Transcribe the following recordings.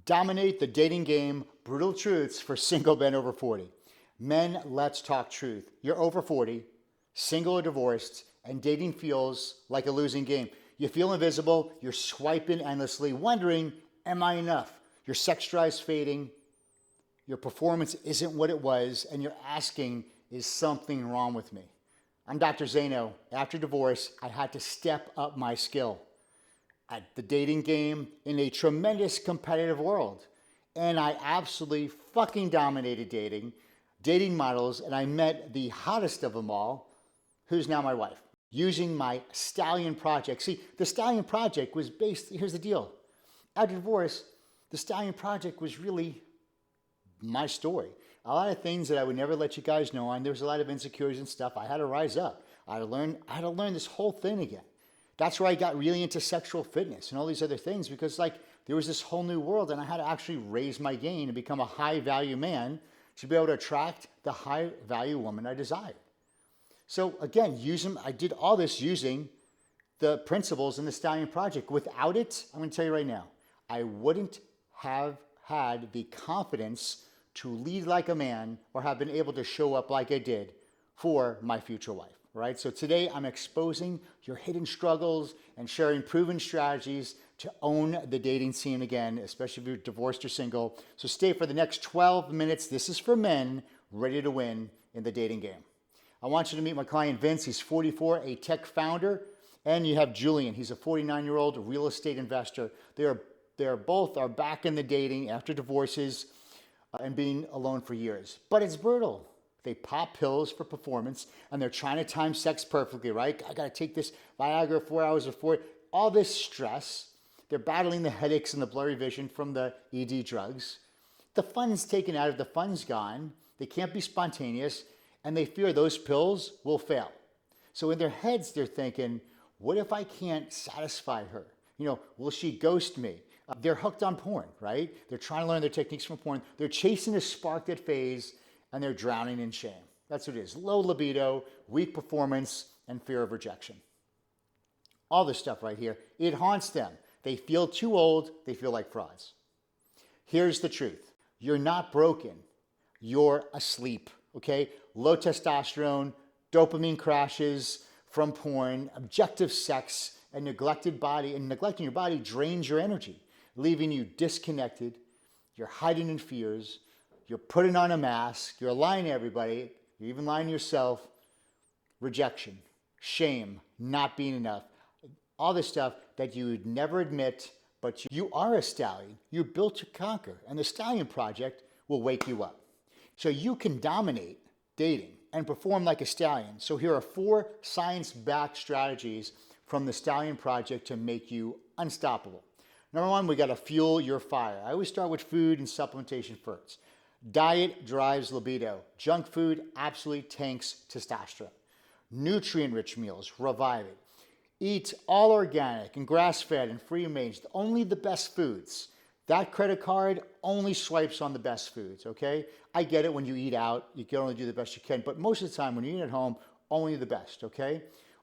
Dominate the dating game, brutal truths for single men over 40. Men, let's talk truth. You're over 40, single or divorced, and dating feels like a losing game. You feel invisible, you're swiping endlessly, wondering, am I enough? Your sex drive's fading, your performance isn't what it was, and you're asking, is something wrong with me? I'm Dr. Zaino. After divorce, I had to step up my skill at the dating game in a tremendous competitive world. And I absolutely fucking dominated dating models, and I met the hottest of them all, who's now my wife, using my Stallion Project. See, the Stallion Project was based, here's the deal. After divorce, the Stallion Project was really my story. A lot of things that I would never let you guys know on. There was a lot of insecurities and stuff. I had to rise up. I had to learn this whole thing again. That's where I got really into sexual fitness and all these other things, because like there was this whole new world, and I had to actually raise my game and become a high value man to be able to attract the high value woman I desired. So again, I did all this using the principles in the Stallion Project. Without it, I'm going to tell you right now, I wouldn't have had the confidence to lead like a man or have been able to show up like I did for my future wife, right? So today I'm exposing your hidden struggles and sharing proven strategies to own the dating scene again, especially if you're divorced or single. So stay for the next 12 minutes. This is for men ready to win in the dating game. I want you to meet my client, Vince. He's 44, a tech founder. And you have Julian. He's a 49-year-old real estate investor. They're both back in the dating after divorces and being alone for years. But it's brutal. They pop pills for performance, and they're trying to time sex perfectly, right? I got to take this Viagra 4 hours before. All this stress. They're battling the headaches and the blurry vision from the ED drugs. The fun's taken out of the fun's gone. They can't be spontaneous, and they fear those pills will fail. So in their heads, they're thinking, what if I can't satisfy her? Will she ghost me? They're hooked on porn, right? They're trying to learn their techniques from porn. They're chasing a spark that fades, and they're drowning in shame. That's what it is. Low libido, weak performance, and fear of rejection. All this stuff right here, it haunts them. They feel too old. They feel like frauds. Here's the truth. You're not broken. You're asleep, okay? Low testosterone, dopamine crashes from porn, objective sex, and neglecting your body drains your energy, leaving you disconnected. You're hiding in fears. You're putting on a mask. You're lying to everybody. You're even lying to yourself. Rejection, shame, not being enough. All this stuff that you would never admit, but you are a stallion. You're built to conquer. And the Stallion Project will wake you up. So you can dominate dating and perform like a stallion. So here are 4 science-backed strategies from the Stallion Project to make you unstoppable. Number 1, we got to fuel your fire. I always start with food and supplementation first. Diet drives libido. Junk food absolutely tanks testosterone. Nutrient-rich meals revive it. Eat all organic and grass-fed and free-range, only the best foods. That credit card only swipes on the best foods, okay? I get it when you eat out, you can only do the best you can, but most of the time when you eat at home, only the best, okay?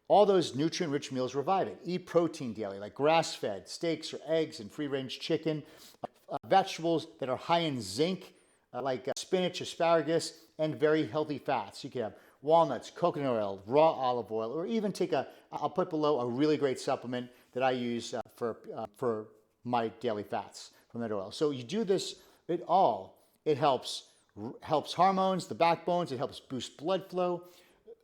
All those nutrient-rich meals revive it. Eat protein daily, like grass-fed, steaks or eggs and free-range chicken, vegetables that are high in zinc, like spinach, asparagus, and very healthy fats. You can have walnuts, coconut oil, raw olive oil, or even I'll put below a really great supplement that I use for my daily fats from that oil. So you do this, it helps hormones, the backbones, it helps boost blood flow.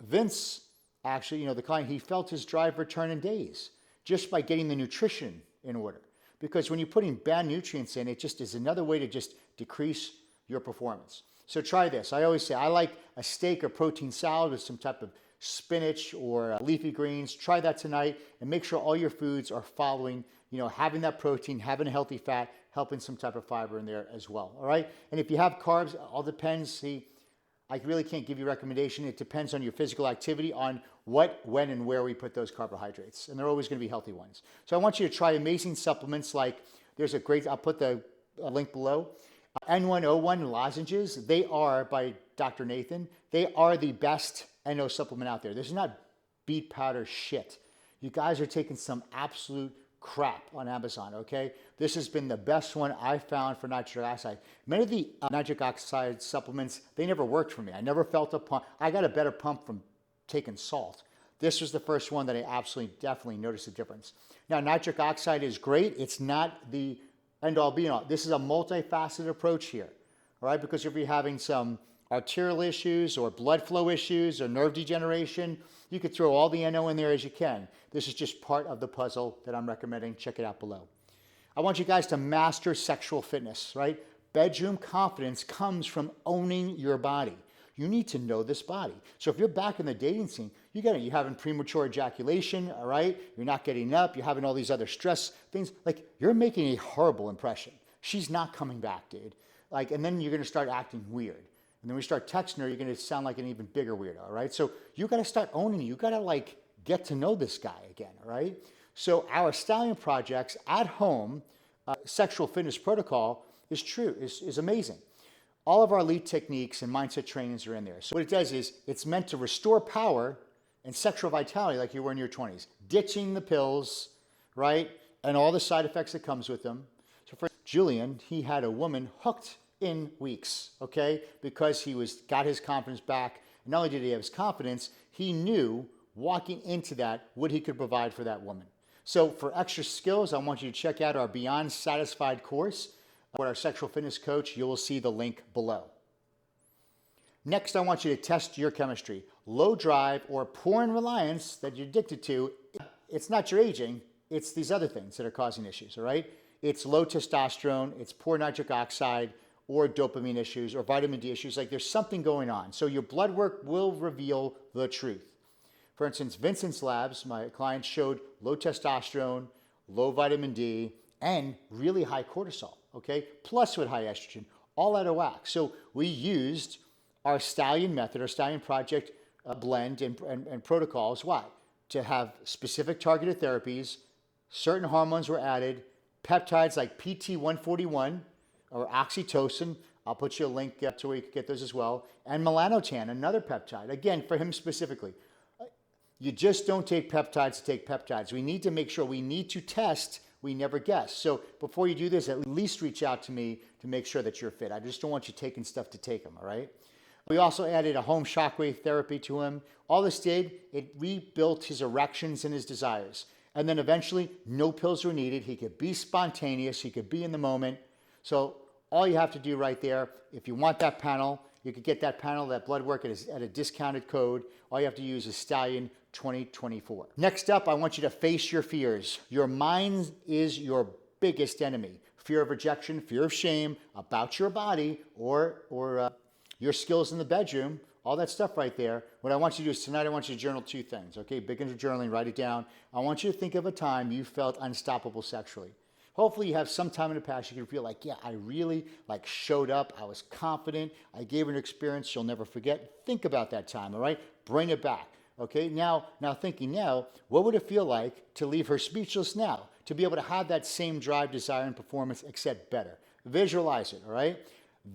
Vince, actually, the client, he felt his drive return in days just by getting the nutrition in order. Because when you're putting bad nutrients in, it just is another way to just decrease your performance. So try this. I always say I like a steak or protein salad with some type of spinach or leafy greens. Try that tonight and make sure all your foods are following, having that protein, having a healthy fat, helping some type of fiber in there as well. All right. And if you have carbs, it all depends. See, I really can't give you a recommendation. It depends on your physical activity, on what, when, and where we put those carbohydrates. And they're always going to be healthy ones. So I want you to try amazing supplements like I'll put the link below. N101 lozenges, they are by Dr. Nathan. They are the best NO supplement out there. This is not beet powder shit. You guys are taking some absolute crap on Amazon, okay? This has been the best one I found for nitric oxide. Many of the nitric oxide supplements, they never worked for me. I never felt a pump. I got a better pump from taking salt. This was the first one that I absolutely, definitely noticed a difference. Now, nitric oxide is great. It's not the end all be all. This is a multifaceted approach here, all right? Because if you're having some arterial issues or blood flow issues or nerve degeneration, you could throw all the NO in there as you can. This is just part of the puzzle that I'm recommending. Check it out below. I want you guys to master sexual fitness, right? Bedroom confidence comes from owning your body. You need to know this body. So if you're back in the dating scene, you're having premature ejaculation, all right? You're not getting up, you're having all these other stress things. Like, you're making a horrible impression. She's not coming back, dude. Like, and then you're gonna start acting weird. And then when we start texting her, you're gonna sound like an even bigger weirdo, all right? So you gotta start owning it. You gotta like get to know this guy again, all right? So our Stallion Project's at home sexual fitness protocol is amazing. All of our elite techniques and mindset trainings are in there. So what it does is it's meant to restore power and sexual vitality like you were in your 20s, ditching the pills, right? And all the side effects that comes with them. So for Julian, he had a woman hooked in weeks, okay? Because he got his confidence back. And not only did he have his confidence, he knew walking into that what he could provide for that woman. So for extra skills, I want you to check out our Beyond Satisfied course with our sexual fitness coach. You will see the link below. Next, I want you to test your chemistry. Low drive or poor in reliance that you're addicted to, it's not your aging, it's these other things that are causing issues, all right? It's low testosterone, it's poor nitric oxide, or dopamine issues, or vitamin D issues. Like, there's something going on. So your blood work will reveal the truth. For instance, Vincent's labs, my client, showed low testosterone, low vitamin D, and really high cortisol, okay? Plus with high estrogen, all out of whack. So we used our Stallion method, our Stallion Project blend and protocols. Why? To have specific targeted therapies, certain hormones were added, peptides like PT141 or oxytocin. I'll put you a link to where you can get those as well. And melanotan, another peptide, again, for him specifically. You just don't take peptides to take peptides. We need to make sure, we need to test, we never guess. So before you do this, at least reach out to me to make sure that you're fit. I just don't want you taking stuff to take them, all right? We also added a home shockwave therapy to him. All this did, it rebuilt his erections and his desires. And then eventually, no pills were needed. He could be spontaneous. He could be in the moment. So all you have to do right there, if you want that panel, you could get that panel, that blood work at a discounted code. All you have to use is Stallion 2024. Next up, I want you to face your fears. Your mind is your biggest enemy. Fear of rejection, fear of shame about your body, or your skills in the bedroom, all that stuff right there. What I want you to do is tonight, I want you to journal 2 things, okay? Big into journaling, write it down. I want you to think of a time you felt unstoppable sexually. Hopefully you have some time in the past you can feel like, yeah, I really showed up. I was confident. I gave her an experience you'll never forget. Think about that time, all right? Bring it back, okay? Now thinking now, what would it feel like to leave her speechless now? To be able to have that same drive, desire, and performance, except better. Visualize it, all right?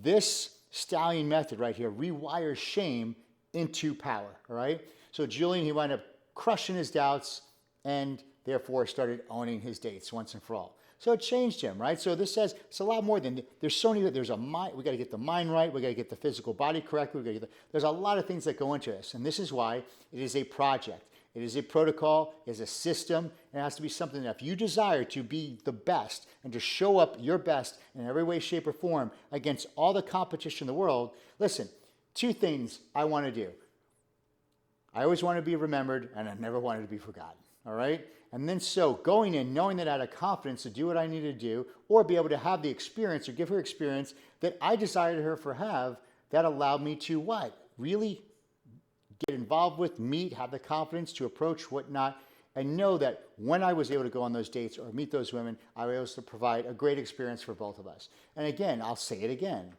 This Stallion method right here rewires shame into power, all right? So Julian, he wound up crushing his doubts and therefore started owning his dates once and for all. So it changed him, right? So this says it's a lot more than, there's a mind, we got to get the mind right, we got to get the physical body correct, there's a lot of things that go into this. And this is why it is a project. It is a protocol, it is a system, and it has to be something that if you desire to be the best and to show up your best in every way, shape, or form against all the competition in the world, listen, 2 things I want to do. I always want to be remembered, and I never wanted to be forgotten, all right? And then so going in, knowing that I had a confidence to do what I needed to do, or be able to have the experience or give her experience that I desired her to have, that allowed me to what? Really get involved with, meet, have the confidence to approach whatnot, and know that when I was able to go on those dates or meet those women, I was able to provide a great experience for both of us. And again, I'll say it again,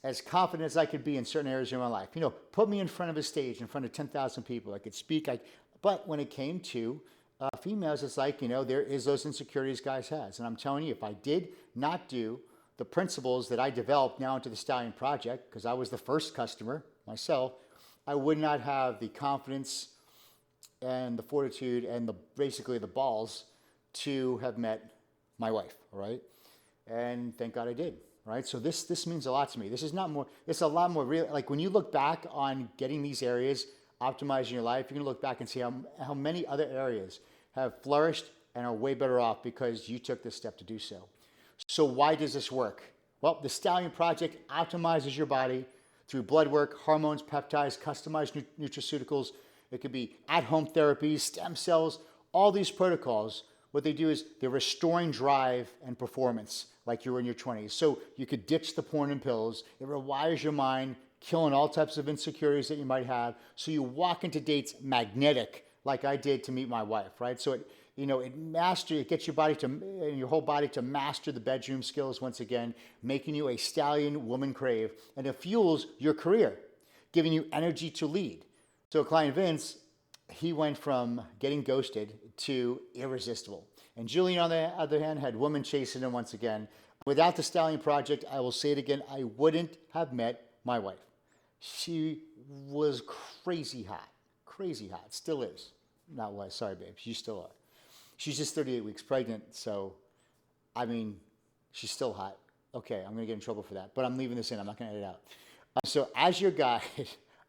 as confident as I could be in certain areas of my life. Put me in front of a stage, in front of 10,000 people. I could speak, but when it came to females, it's like, there is those insecurities guys has. And I'm telling you, if I did not do the principles that I developed now into the Stallion Project, because I was the first customer myself, I would not have the confidence and the fortitude and basically the balls to have met my wife, all right? And thank God I did, right? So this means a lot to me. This is not more, it's a lot more real. Like when you look back on getting these areas, optimizing your life, you're gonna look back and see how many other areas have flourished and are way better off because you took this step to do so. So why does this work? Well, the Stallion Project optimizes your body through blood work, hormones, peptides, customized nutraceuticals. It could be at-home therapies, stem cells, all these protocols. What they do is they're restoring drive and performance like you were in your 20s. So you could ditch the porn and pills. It rewires your mind, killing all types of insecurities that you might have. So you walk into dates magnetic like I did to meet my wife, right? So it gets your body your whole body to master the bedroom skills once again, making you a stallion woman crave, and it fuels your career, giving you energy to lead. So client Vince, he went from getting ghosted to irresistible. And Julian, on the other hand, had women chasing him once again. Without the Stallion Project, I will say it again, I wouldn't have met my wife. She was crazy hot, still is. Not was, sorry babe, you still are. She's just 38 weeks pregnant, so, I mean, she's still hot. Okay, I'm gonna get in trouble for that, but I'm leaving this in, I'm not gonna edit it out. So as your guide,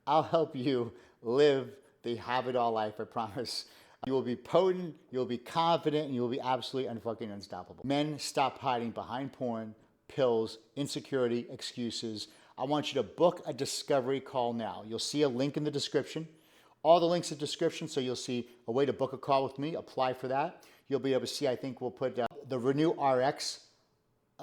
I'll help you live the have it all life, I promise. You will be potent, you'll be confident, and you will be absolutely unfucking unstoppable. Men, stop hiding behind porn, pills, insecurity, excuses. I want you to book a discovery call now. You'll see a link in the description. All the links in the description, so you'll see a way to book a call with me. Apply for that. You'll be able to see, I think we'll put the Renew RX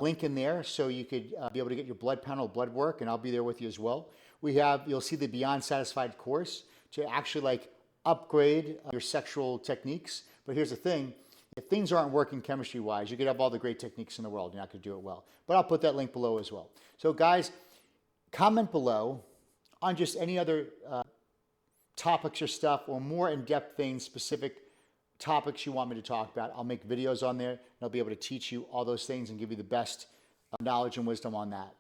link in there, so you could be able to get your blood panel blood work, and I'll be there with you as well. You'll see the Beyond Satisfied course to actually upgrade your sexual techniques. But here's the thing, if things aren't working chemistry-wise, you could have all the great techniques in the world, you're not gonna do it well. But I'll put that link below as well. So guys, comment below on just any other topics or stuff, or more in-depth things, specific topics you want me to talk about. I'll make videos on there, and I'll be able to teach you all those things and give you the best knowledge and wisdom on that.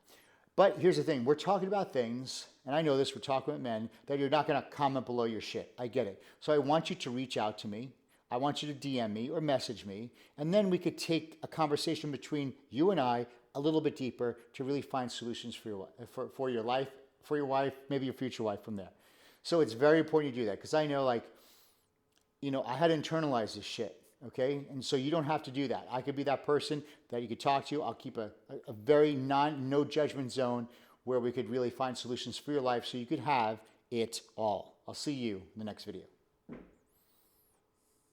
But here's the thing, we're talking about things, and I know this, we're talking about men, that you're not gonna comment below your shit. I get it. So I want you to reach out to me. I want you to DM me or message me, and then we could take a conversation between you and I a little bit deeper to really find solutions for your life, for your wife, maybe your future wife from there. So it's very important you do that, because I know, I had to internalize this shit, okay? And so you don't have to do that. I could be that person that you could talk to. I'll keep a very no judgment zone where we could really find solutions for your life so you could have it all. I'll see you in the next video.